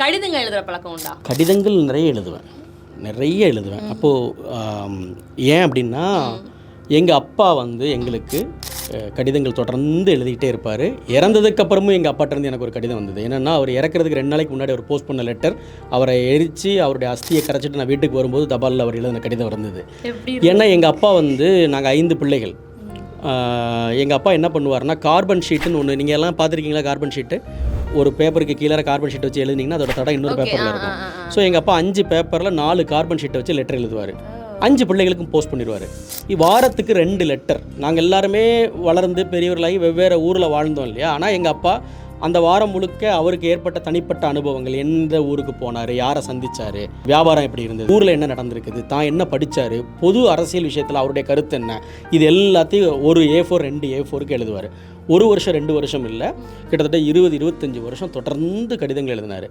கடிதங்கள் எழுதுகிற பழக்கம் உண்டா? கடிதங்கள் நிறைய எழுதுவேன். அப்போது ஏன் அப்படின்னா எங்கள் அப்பா வந்து எங்களுக்கு கடிதங்கள் தொடர்ந்து எழுதிக்கிட்டே இருப்பார். இறந்ததுக்கப்புறமும் எங்கள் அப்பாட்டேருந்து எனக்கு ஒரு கடிதம் வந்தது. என்னென்னா, அவர் இறக்கிறதுக்கு 2 நாளைக்கு முன்னாடி அவர் போஸ்ட் பண்ண லெட்டர், அவரை எரித்து அவருடைய அஸ்தியை கரைச்சிட்டு நான் வீட்டுக்கு வரும்போது தபாலில் அவர் எழுதின கடிதம் இருந்தது. ஏன்னா எங்கள் அப்பா வந்து, நாங்கள் 5 பிள்ளைகள். எங்கள் அப்பா என்ன பண்ணுவார்னா, கார்பன் ஷீட்டுன்னு ஒன்று, நீங்கள் எல்லாம் பார்த்துருக்கீங்களா? கார்பன் ஷீட்டு ஒரு பேப்பருக்கு கீழே கார்பன் ஷீட் வச்சு எழுதினீங்கன்னா அதோட தடை இன்னொரு பேப்பரில் இருக்கும். ஸோ எங்கள் அப்பா 5 பேப்பரில் 4 கார்பன் ஷீட்டை வச்சு லெட்டர் எழுதுவார். 5 பிள்ளைகளுக்கும் போஸ்ட் பண்ணிடுவார். வாரத்துக்கு 2 லெட்டர். நாங்கள் எல்லாருமே வளர்ந்து பெரியவர்களாகி வெவ்வேறு ஊரில் வாழ்ந்தோம் இல்லையா? ஆனால் எங்கள் அப்பா அந்த வாரம் முழுக்க அவருக்கு ஏற்பட்ட தனிப்பட்ட அனுபவங்கள், எந்த ஊருக்கு போனார், யாரை சந்தித்தார், வியாபாரம் எப்படி இருந்தது, ஊரில் என்ன நடந்திருக்குது, தான் என்ன படித்தார், பொது அரசியல் விஷயத்தில் அவருடைய கருத்து என்ன, இது எல்லாத்தையும் ஒரு A4 2 A4க்கு எழுதுவார். 1 வருஷம் 2 வருஷம் இல்லை, கிட்டத்தட்ட 20-25 வருஷம் தொடர்ந்து கடிதங்கள் எழுதினார்.